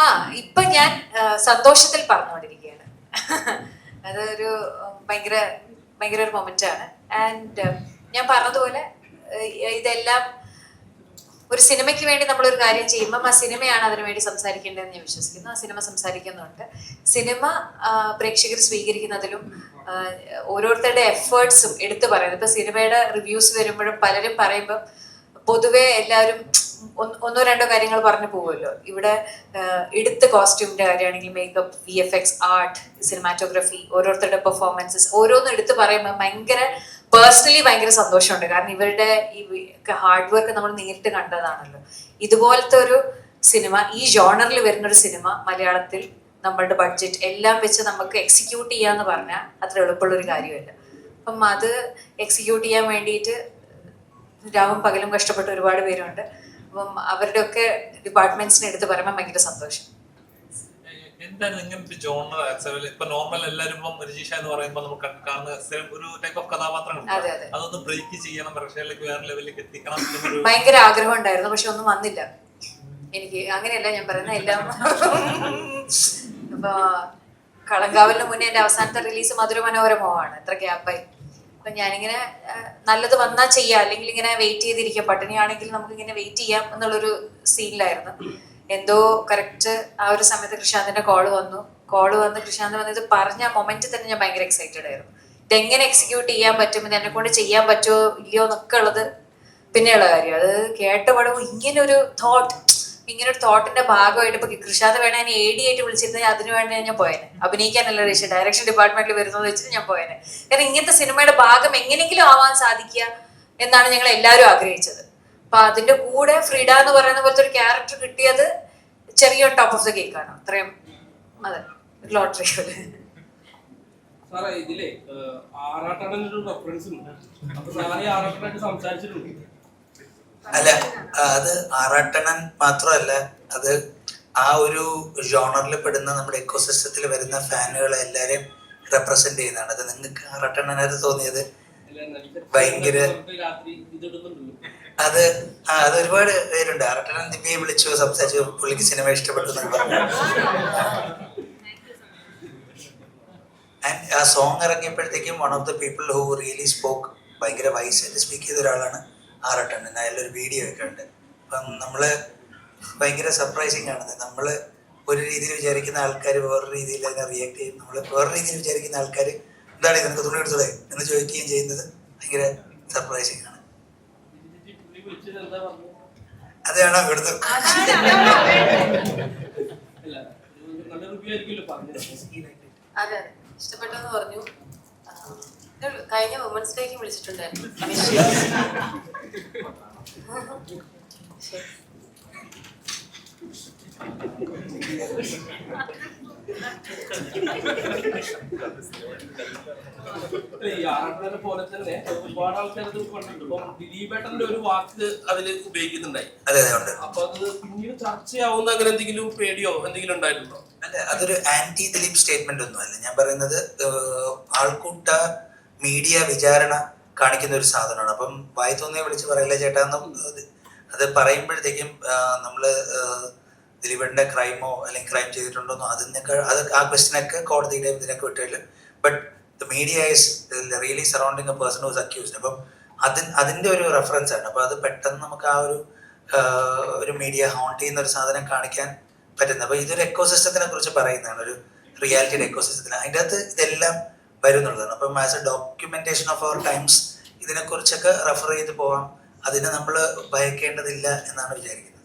ആ ഇപ്പൊ ഞാൻ സന്തോഷത്തിൽ പറഞ്ഞുകൊണ്ടിരിക്കുകയാണ്. അതൊരു ഭയങ്കര ഭയങ്കര ഒരു മൊമെന്റ് ആണ്. ആൻഡ് ഞാൻ പറഞ്ഞതുപോലെ ഇതെല്ലാം ഒരു സിനിമയ്ക്ക് വേണ്ടി നമ്മളൊരു കാര്യം ചെയ്യുമ്പം ആ സിനിമയാണ് അതിനു വേണ്ടി സംസാരിക്കേണ്ടതെന്ന് ഞാൻ വിശ്വസിക്കുന്നു. ആ സിനിമ സംസാരിക്കുന്നുണ്ട്. സിനിമ പ്രേക്ഷകർ സ്വീകരിക്കുന്നതിലും ഓരോരുത്തരുടെ എഫേർട്സും എടുത്തു പറയുന്നത്. ഇപ്പൊ സിനിമയുടെ റിവ്യൂസ് വരുമ്പോഴും പലരും പറയുമ്പോൾ പൊതുവെ എല്ലാവരും ഒന്നോ രണ്ടോ കാര്യങ്ങൾ പറഞ്ഞു പോകുമല്ലോ. ഇവിടെ എടുത്ത കോസ്റ്റ്യൂമിന്റെ കാര്യമാണെങ്കിൽ മേക്കപ്പ്, VFX, ആർട്ട്, സിനിമാറ്റോഗ്രഫി, ഓരോരുത്തരുടെ പെർഫോമൻസസ് ഓരോന്നും എടുത്ത് പറയുമ്പോൾ ഭയങ്കര പേഴ്സണലി ഭയങ്കര സന്തോഷമുണ്ട്. കാരണം ഇവരുടെ ഈ ഹാർഡ് വർക്ക് നമ്മൾ നേരിട്ട് കണ്ടതാണല്ലോ. ഇതുപോലത്തെ ഒരു സിനിമ, ഈ ജോണറിൽ വരുന്ന ഒരു സിനിമ മലയാളത്തിൽ നമ്മളുടെ ബഡ്ജറ്റ് എല്ലാം വെച്ച് നമുക്ക് എക്സിക്യൂട്ട് ചെയ്യാന്ന് പറഞ്ഞാൽ അത്ര എളുപ്പമുള്ളൊരു കാര്യമല്ല. അപ്പം അത് എക്സിക്യൂട്ട് ചെയ്യാൻ വേണ്ടിയിട്ട് രാവും പകലും കഷ്ടപ്പെട്ട ഒരുപാട് പേരുണ്ട്. അപ്പം അവരുടെ ഒക്കെ ഡിപ്പാർട്ട്മെന്റ്സിനെ എടുത്ത് പറയുമ്പോൾ ഭയങ്കര സന്തോഷം. എന്താണ് ഇങ്ങനത്തെ ജോണർ? ഇപ്പൊ നോർമൽ എല്ലാവരും രജീഷ എന്ന് പറയുമ്പോൾ നമുക്ക് കാണുന്ന ഒരു ടൈപ്പ് ഓഫ് കഥാപാത്രങ്ങൾ, അതൊന്ന് ബ്രേക്ക് ചെയ്യണം, പ്രേക്ഷകരിലേക്ക് വേറെ ലെവലിലേക്ക് എത്തിക്കണം. ഭയങ്കര ആഗ്രഹം ഉണ്ടായിരുന്നു, പക്ഷെ ഒന്നും വന്നില്ല എനിക്ക്. അങ്ങനെയല്ല ഞാൻ പറയുന്നത്, എല്ലാം ഇപ്പൊ കളങ്കാവലിന് മുന്നേ എന്റെ അവസാനത്തെ റിലീസ് മധുര മനോരമമാണ്. എത്ര ഗ്യാപ്പായി. അപ്പൊ ഞാനിങ്ങനെ നല്ലത് വന്നാൽ ചെയ്യാം, അല്ലെങ്കിൽ ഇങ്ങനെ വെയിറ്റ് ചെയ്തിരിക്കാം. പട്ടിണിയാണെങ്കിൽ നമുക്ക് ഇങ്ങനെ വെയിറ്റ് ചെയ്യാം എന്നുള്ളൊരു സീനിലായിരുന്നു. എന്തോ കറക്റ്റ് ആ ഒരു സമയത്ത് കൃഷാന്തിന്റെ കോള് വന്ന് കൃഷാന്ത് വന്നത് പറഞ്ഞ മൊമെന്റ് തന്നെ ഞാൻ ഭയങ്കര എക്സൈറ്റഡ് ആയിരുന്നു. ഇതെങ്ങനെ എക്സിക്യൂട്ട് ചെയ്യാൻ പറ്റും, ഇത് എന്നെ കൊണ്ട് ചെയ്യാൻ പറ്റുമോ ഇല്ലയോ എന്നൊക്കെ ഉള്ളത് പിന്നെയുള്ള കാര്യം. അത് കേട്ട പടവും ഇങ്ങനൊരു തോട്ടിന്റെ ഭാഗമായിട്ട് ഇപ്പൊ കൃഷാന്ത് വേണേ എന്നെ AD ആയിട്ട് വിളിച്ചിരുന്നെങ്കിൽ അതിന് വേണ്ടി ഞാൻ പോയേനെ. അഭിനയിക്കാനല്ല രക്ഷ, ഡയറക്ഷൻ ഡിപ്പാർട്ട്മെന്റിൽ വരുന്നത് വെച്ചിട്ട് ഞാൻ പോയേനെ. കാരണം ഇങ്ങനത്തെ സിനിമയുടെ ഭാഗം എങ്ങനെയെങ്കിലും ആവാൻ സാധിക്കുക എന്നാണ് ഞങ്ങൾ എല്ലാവരും ആഗ്രഹിച്ചത്. അപ്പൊ അതിന്റെ കൂടെ ഫ്രീഡ എന്ന് പറയുന്ന പോലത്തെ ഒരു ക്യാരക്ടർ കിട്ടിയത് ചെറിയ ടോപ്പ് ഓഫ് ദ കേക്കാണ്. അത്രയും അതെ, ലോട്ടറി പോലെ. ഇതിലെ ആറാട്ടനൊരു റെഫറൻസ് ഉണ്ട്. അപ്പൊ ആറാട്ടനായിട്ട് സംസാരിച്ചിട്ടുണ്ട്. അല്ല, അത് ആറാട്ടണൻ മാത്രമല്ല, അത് ആ ഒരു ജോണറിൽ പെടുന്ന നമ്മുടെ എക്കോസിസ്റ്റത്തിൽ വരുന്ന ഫാനുകളെ എല്ലാരെയും റെപ്രസെന്റ് ചെയ്യുന്നതാണ്. അത് നിങ്ങൾക്ക് ആറാട്ടണനായിട്ട് തോന്നിയത് ഭയങ്കര അത് ഒരുപാട് പേരുണ്ട്. ആറാട്ടണൻ ദിവ്യയെ വിളിച്ചു സംസാരിച്ചു, പുള്ളിക്ക് സിനിമ ഇഷ്ടപ്പെട്ടു എന്നൊക്കെ പറഞ്ഞു. ആൻഡ് ആ സോങ് ഇറങ്ങിയപ്പോഴത്തേക്കും one of the people who really spoke, ഭയങ്കര വൈസായിട്ട് സ്പീക്ക് ചെയ്ത ഒരാളാണ് ആറാട്ടണ്ണൻ. അതിലൊരു വീഡിയോ ഒക്കെ ഉണ്ട്. അപ്പം നമ്മള് ഭയങ്കര സർപ്രൈസിങ് ആണ്. നമ്മള് ഒരു രീതിയിൽ വിചാരിക്കുന്ന ആൾക്കാർ വേറൊരു രീതിയിൽ അതിനെ റിയാക്ട് ചെയ്യും. നമ്മൾ വേറൊരു രീതിയിൽ വിചാരിക്കുന്ന ആൾക്കാർ എന്താണ് നിനക്ക് തുണി എടുത്തൂടെ എന്ന് ചോദിക്കുകയും ചെയ്യുന്നത് ഭയങ്കര സർപ്രൈസിങ് ആണ്. അതാണ് ഇവിടുത്തെ അതെ, ഇഷ്ടപ്പെട്ടെന്ന് പറഞ്ഞു. കഴിഞ്ഞ വുമൻസ് ഡേക്ക് വിളിച്ചിട്ടുണ്ടായിരുന്നു. പോലെ തന്നെ ഒരുപാട് ആൾക്കാർ ദിലീപേട്ടന്റെ ഒരു വാക്ക് അതില് ഉപയോഗിക്കുന്നുണ്ടായി. അപ്പൊ അത് പിന്നീട് ചർച്ചയാവുന്ന അങ്ങനെ എന്തെങ്കിലും പേടിയോ എന്തെങ്കിലും ഉണ്ടായിട്ടുണ്ടോ? അല്ല, അതൊരു ആന്റി ദിലീപ് സ്റ്റേറ്റ്മെന്റ് ഒന്നും അല്ല. ഞാൻ പറയുന്നത് ആൾക്കൂട്ട മീഡിയ വിചാരണ കാണിക്കുന്ന ഒരു സാധനമാണ്. അപ്പം വായി തോന്നിയെ വിളിച്ച് പറയില്ല ചേട്ടാ എന്നും അത് പറയുമ്പോഴത്തേക്കും നമ്മള് ദിലീപേട്ടന്റെ ക്രൈമോ അല്ലെങ്കിൽ ക്രൈം ചെയ്തിട്ടുണ്ടോന്നോ അത് ആ ക്വസ്റ്റ്യനൊക്കെ കോടതിയുടെ ഇതിനൊക്കെ വിട്ടില്ല. But the media is really surrounding a person who's accused. അപ്പം അതിന്റെ ഒരു റെഫറൻസ് ആണ്. അപ്പൊ അത് പെട്ടെന്ന് നമുക്ക് ആ ഒരു മീഡിയ ഹോണ്ട് ചെയ്യുന്ന ഒരു സാധനം കാണിക്കാൻ പറ്റുന്നത്. അപ്പൊ ഇതൊരു എക്കോസിസ്റ്റത്തിനെ കുറിച്ച് പറയുന്നതാണ്, ഒരു റിയാലിറ്റിയുടെ എക്കോസിസ്റ്റത്തിന്. അതിൻ്റെ അകത്ത് ഇതെല്ലാം വരുന്നുള്ളതാണ്. അപ്പം as a documentation of our times ഇതിനെക്കുറിച്ചൊക്കെ റെഫർ ചെയ്ത് പോവാം. അതിനെ നമ്മൾ ഭയക്കേണ്ടതില്ല എന്നാണ് വിചാരിക്കുന്നത്.